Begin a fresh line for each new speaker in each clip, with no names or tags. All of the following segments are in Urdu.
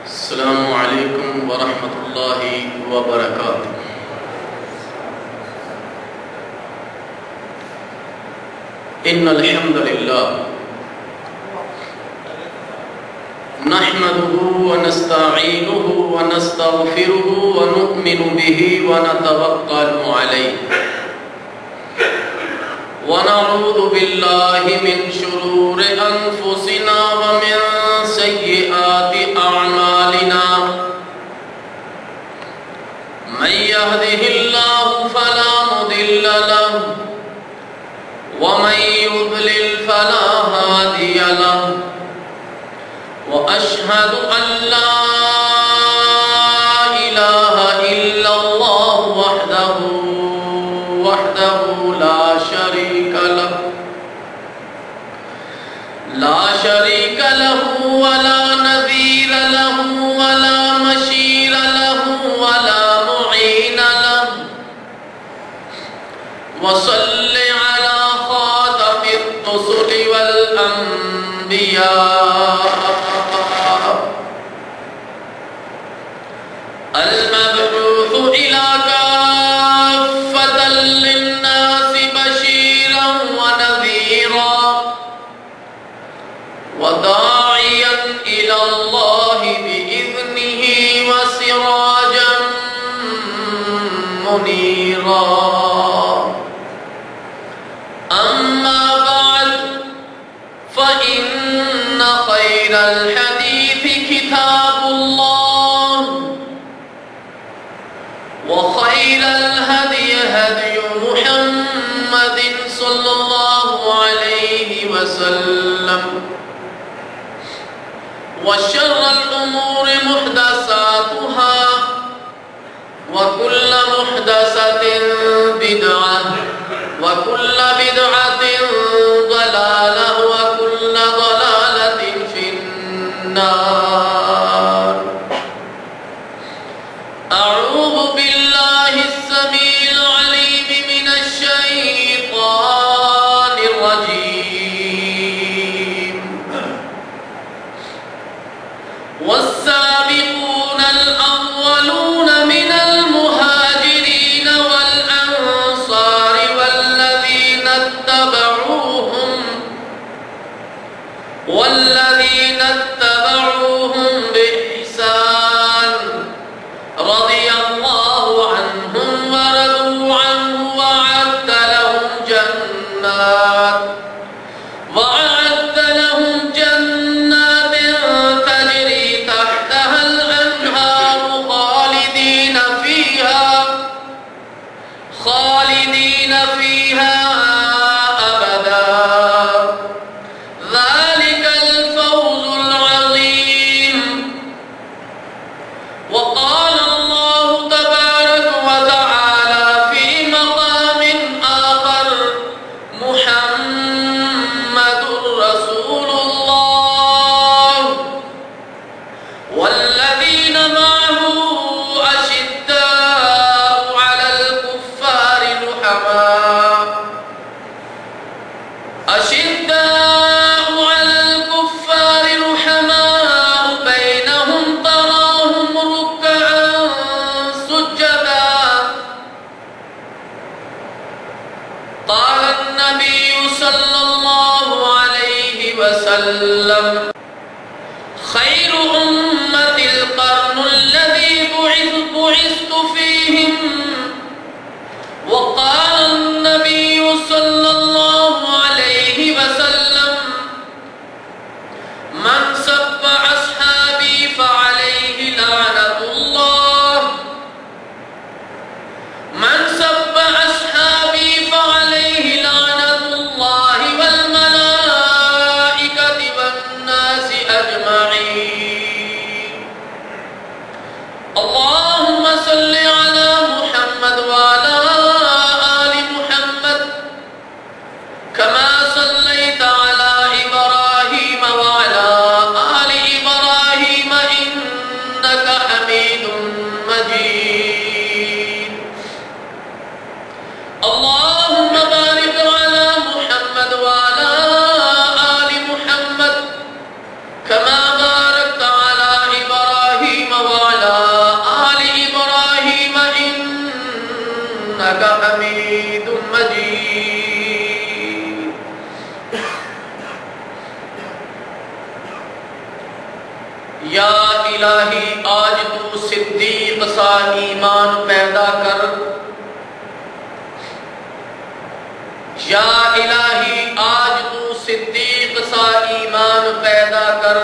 السلام علیکم ورحمۃ اللہ وبرکاتہ۔ ان الحمد للہ نحمده ونستعینه ونستغفره ونؤمن به ونتوکل علیہ ونعوذ باللہ من شرور انفسنا ومن سیئات اعمالنا من يهده الله فلا مضل له ومن يضلل فلا هادي له وأشهد أن لا إله إلا الله وحده لا شريك له ولا نذير له ولا مشير له ولا معين له وصل على خاتم الرسل والأنبياء المبعوث إلى كافة للناس بشيرا ونذيرا وداعيا إلى الله بإذنه وسراجا منيرا أما بعد فإن خير الحديث كتاب الله وخير الهدي هدي محمد صلى الله عليه وسلم وشر الأمور محدثاتها وكل محدثة بدعة وكل بدعة ضلالة وكل ضلالة في النار أعوذ بالله السميع العليم من الشيطان الرجيم والسابقون الأولون من المهاجرين والأنصار والذين اتبعوهم بإحسان رضي الله عنهم ورضوا عنه وأعد لهم جنات تجري تحتها الأنهار خالدين فيها أبدا ذلك الفوز العظيم وقال الله تبارك وتعالى في مقام آخر محمد رسول الله والذين معه أشداء على الكفار رحماء بينهم تراهم ركعا سجدا قال النبي صلى الله عليه وسلم خير أمة القرن الذي بعثت فيهم وقال النبي صلى الله عليه وسلم من سب أصحابي فعليه لعنة الله من سب أصحابي فعليه لعنة الله والملائكة والناس أجمعين یا الہی آج تو صدیق سا ایمان پیدا کر، یا الہی آج تو صدیق سا ایمان پیدا کر،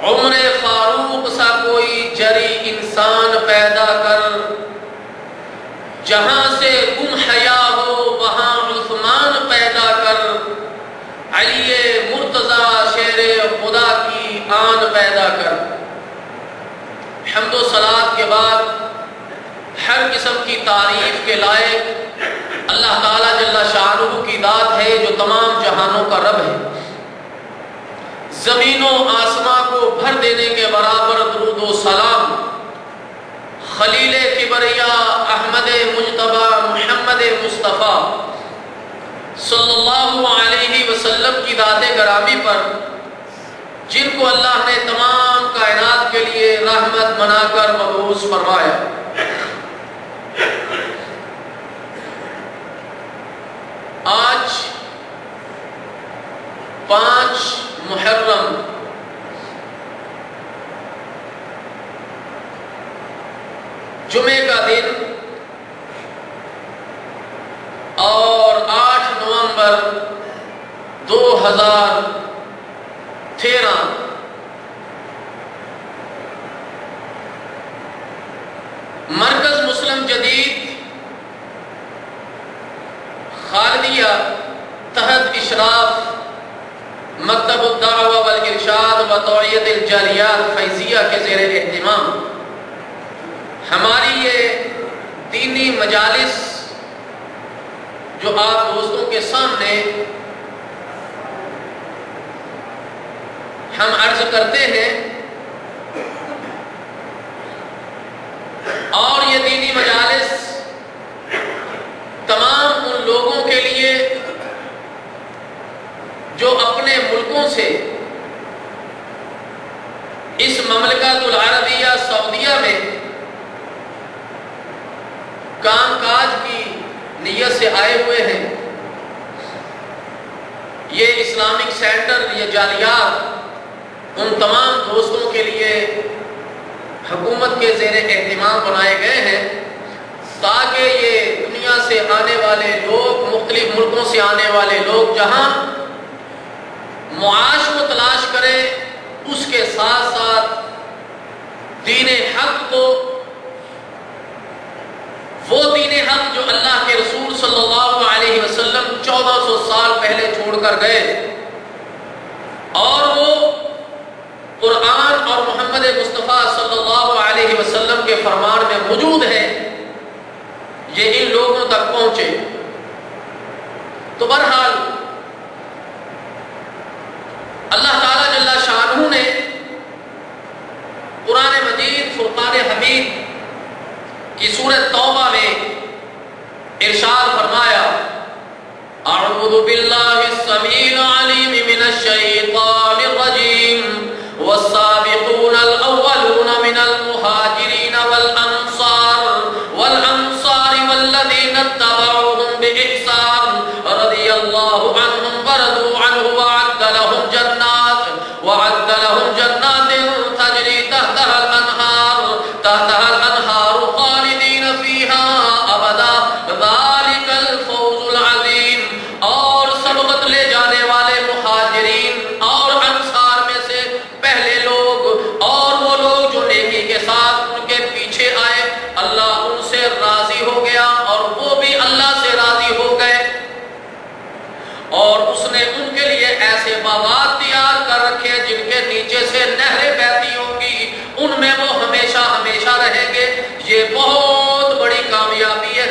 عمر فاروق سا کوئی جری انسان پیدا کر، جہاں سے گم حیا ہو وہاں عثمان پیدا کر، علی مرتضی شیر خدا کی آن پیدا کر۔ حمد و صلات کے بعد ہر قسم کی تعریف کے لائق اللہ تعالیٰ جل شانہ کی ذات ہے جو تمام جہانوں کا رب ہے۔ زمین و آسمان کو بھر دینے کے برابر درود و سلام خلیل کبریا احمد مجتبی محمد مصطفیٰ صلی اللہ علیہ وسلم کی ذات گرامی پر، جن کو اللہ نے تمام کائنات کے لیے رحمت بنا کر مبعوث فرمایا۔ آج 5 محرم جمعے کا دن اور 8 نومبر 2013 مرکز مسلم جدید خالدیہ تحت اشراف مکتب الدعوہ والارشاد و توعیت الجالیات فیضیہ کے زیر اہتمام ہماری یہ دینی مجالس جو آپ دوستوں کے سامنے ہم عرض کرتے ہیں، اور یہ دینی مجالس تمام ان لوگوں کے لیے جو اپنے ملکوں سے اس مملکت العربیہ سعودیہ میں کام کاج کی نیت سے آئے ہوئے ہیں۔ یہ اسلامک سینٹر، یہ جالیات ان تمام دوستوں کے لیے حکومت کے زیر اہتمام بنائے گئے ہیں تاکہ یہ دنیا سے آنے والے لوگ، مختلف ملکوں سے آنے والے لوگ جہاں معاش کو تلاش کریں، اس کے ساتھ ساتھ دین حق کو، وہ دین حق جو اللہ کے رسول صلی اللہ علیہ وسلم 1400 سال پہلے چھوڑ کر گئے، اور وہ قرآن اور محمد مصطفیٰ صلی اللہ علیہ وسلم کے فرمان میں موجود ہے، یہ ان لوگوں تک پہنچے۔ تو بہرحال اللہ تعالیٰ جل شانہ نے قرآن مجید فرقان حمید کی سورۃ توبہ میں ارشاد فرمایا، اعوذ باللہ السمیع العلیم من الشیطان الرجیم والسابقون الاولون من المہاجرین والانصار والذین اتبعوهم بإحسان رضی اللہ عنہم ورضوا عنہ وعد لهم جنات تجری تحتها الانہار خالدین فیہا ابدا ذالک الفوز العظیم۔ اور سبقت لے جانے والے مہاجرین اور انصار میں سے پہلے لوگ اور وہ لوگ جو نیکی کے ساتھ ان کے پیچھے آئے، اللہ ان سے راضی ہو گیا اور وہ بھی اللہ سے راضی ہو گئے، اور اس نے ان کے لیے ایسے باغات تیار کر رکھے جن کے نیچے سے نہریں بہتی ہوں گی، ان میں وہ ہمیشہ ہمیشہ رہیں گے۔ یہ بہت بڑی کامیابی ہے۔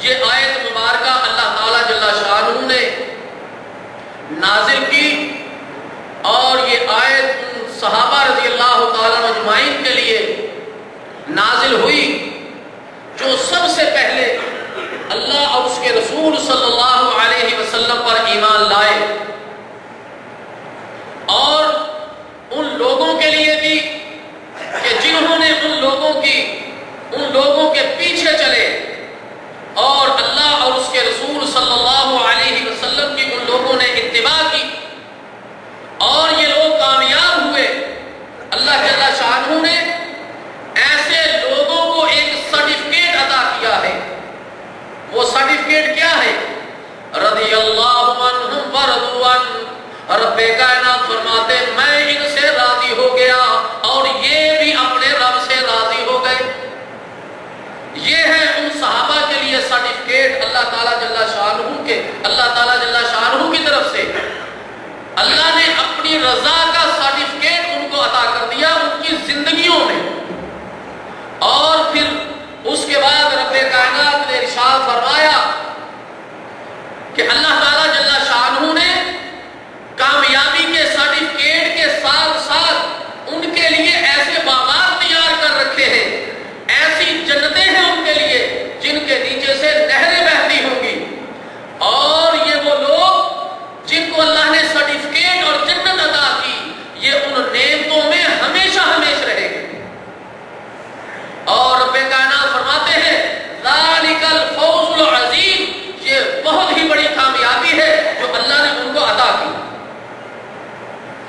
یہ آیت مبارکہ اللہ تعالیٰ جل شانہ نے نازل کی، اور یہ آیت ان صحابہ رضی اللہ تعالیٰ اجمعین کے لیے نازل ہوئی جو سب سے پہلے اللہ اور اس کے رسول صلی اللہ علیہ وسلم پر ایمان لائے، اور ان لوگوں کے لیے بھی کہ جنہوں نے ان لوگوں کے پیچھے چلے اور اللہ اور اس کے رسول صلی اللہ علیہ وسلم کی ان لوگوں نے اتباع کی، اور یہ لوگ رب کائنات فرماتے میں ان سے راضی ہو گیا اور یہ بھی اپنے رب سے راضی ہو گئے. یہ ہے ان صحابہ کے لیے سرٹیفکیٹ اللہ تعالیٰ جل شانہ کے، اللہ تعالیٰ جل شانہ کی طرف سے اللہ نے اپنی رضا کا سرٹیفکیٹ ان کو عطا کر دیا ان کی زندگیوں میں. اور پھر اس کے بعد رب کائنات نے ارشاد فرمایا کہ اللہ تعالیٰ جل شانہ نے کامیابی کے سرٹیفکیٹ کے ساتھ ساتھ ان کے لیے ایسے باغات تیار کر رکھے ہیں، ایسی جنتیں ہیں ان کے لیے جن کے نیچے سے نہریں بہتی ہوں گی. اور یہ وہ لوگ جن کو اللہ نے سرٹیفکیٹ اور جنت عطا کی، یہ ان نعمتوں میں ہمیشہ ہمیشہ رہے گے. اور رب کائنات فرماتے ہیں ذالک الفوز العظیم، یہ بہت ہی بڑی کامیابی ہے جو اللہ نے ان کو عطا کی.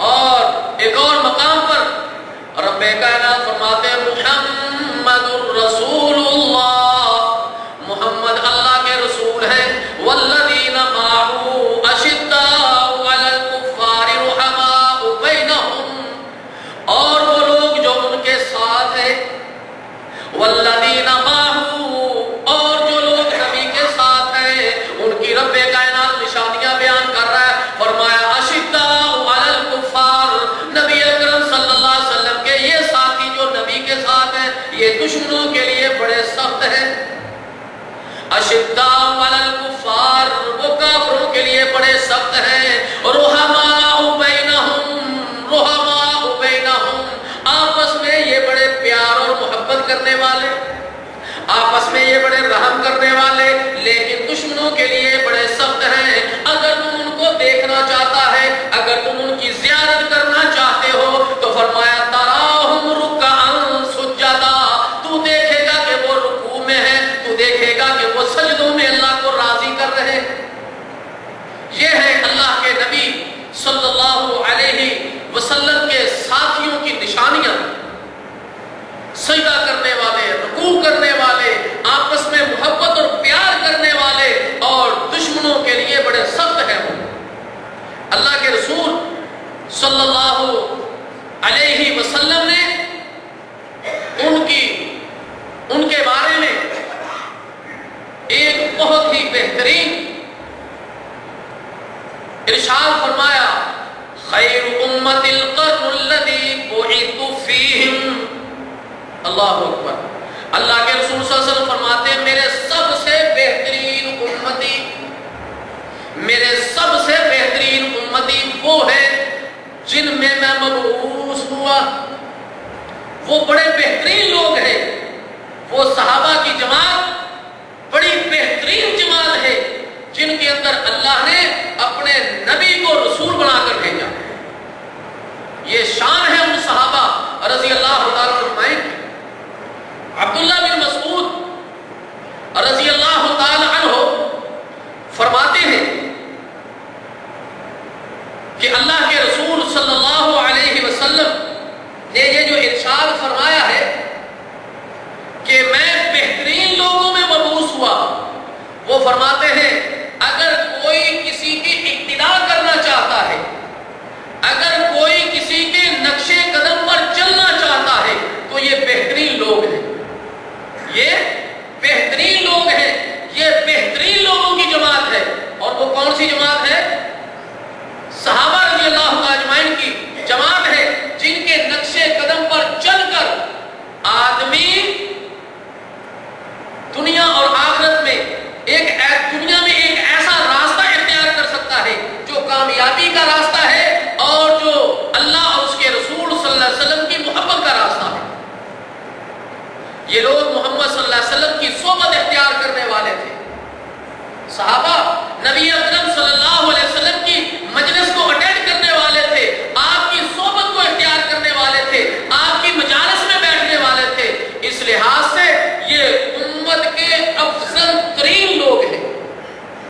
اور ایک اور مقام پر رب کائنات فرماتے ہیں محمد الرسول اللہ، محمد اللہ کے رسول ہیں. والذین معہ اشداء علی الکفار رحماء بینہم، اور وہ لوگ جو ان کے ساتھ ہیں. والذین معہ، اور جو لوگ نبی کے ساتھ ہیں ان کی رب کائنات نشانیاں بیان کر رہا ہے. فرمایا اشداء علی الکفار، نبی اکرم صلی اللہ علیہ وسلم کے یہ ساتھی جو نبی کے ساتھ ہیں یہ دشمنوں کے لیے بڑے سخت ہیں. اشداء علی الکفار، وہ کافروں کے لیے بڑے سخت ہیں. رحماء بینہم، رحماء بینہم، آپس میں یہ بڑے پیار اور محبت کرنے والے، آپس میں یہ بڑے رحم کرنے والے، لیکن دشمنوں کے لیے بڑے سخت ہیں. اگر تم ان کو دیکھنا چاہتا ہے، اگر تم ان کی زیارت کرنا چاہتے ہو تو فرمایا تراہم رکعا سجدا، تو دیکھے گا کہ وہ رکوع میں ہے، تو دیکھے گا کہ وہ سجدوں میں اللہ کو راضی کر رہے. یہ ہے اللہ کے نبی صلی اللہ علیہ وسلم کے ساتھیوں کی نشانیاں. سجدہ کرنے والے، رکوع کرنے والے، آپس میں محبت اور پیار کرنے والے، اور دشمنوں کے لیے بڑے سخت ہیں. وہ اللہ کے رسول صلی اللہ علیہ وسلم نے ان کے بارے میں ایک بہت ہی بہترین ارشاد فرمایا خیر امت القرن الذی بعثت فیہم. اللہ اکبر. اللہ کے رسول صلی اللہ علیہ وسلم فرماتے ہیں میرے سب سے بہترین امتی، میرے سب سے بہترین امتی وہ ہے جن میں مبعوث ہوا. وہ بڑے بہترین لوگ ہیں، وہ صحابہ کی جماعت بڑی بہترین جماعت ہے جن کے اندر اللہ نے اپنے نبی کو رسول بنا کر بھیجا. یہ شان ہے ان صحابہ رضی اللہ تعالیٰ عنہ. عبداللہ بن مسعود رضی اللہ تعالی عنہ فرماتے ہیں کہ اللہ کے رسول صلی اللہ علیہ وسلم نے یہ جو ارشاد فرمایا ہے کہ میں بہترین لوگوں میں مبعوث ہوا، وہ فرماتے ہیں اگر کوئی کسی کی اقتدا کرنا چاہتا ہے، اگر کوئی کسی کے نقش قدم پر چلنا چاہتا ہے تو یہ بہترین لوگ ہیں. یہ بہترین لوگ ہیں، یہ بہترین لوگوں کی جماعت ہے. اور وہ کون سی جماعت ہے؟ صحابہ رضی اللہ اجمعین کی جماعت ہے جن کے نقش قدم پر چل کر آدمی دنیا اور آخرت میں دنیا میں ایک ایسا راستہ اختیار کر سکتا ہے جو کامیابی کا راستہ ہے اور جو اللہ اور اس کے رسول صلی اللہ علیہ وسلم کی محبت کا راستہ ہے. یہ لوگ محمد صلی اللہ علیہ وسلم کی صحبت اختیار کرنے والے تھے. صحابہ نبی اکرم صلی اللہ علیہ وسلم کی مجلس کو اٹینڈ کرنے والے تھے، آپ کی صحبت کو اختیار کرنے والے تھے، آپ کی مجالس میں بیٹھنے والے تھے. اس لحاظ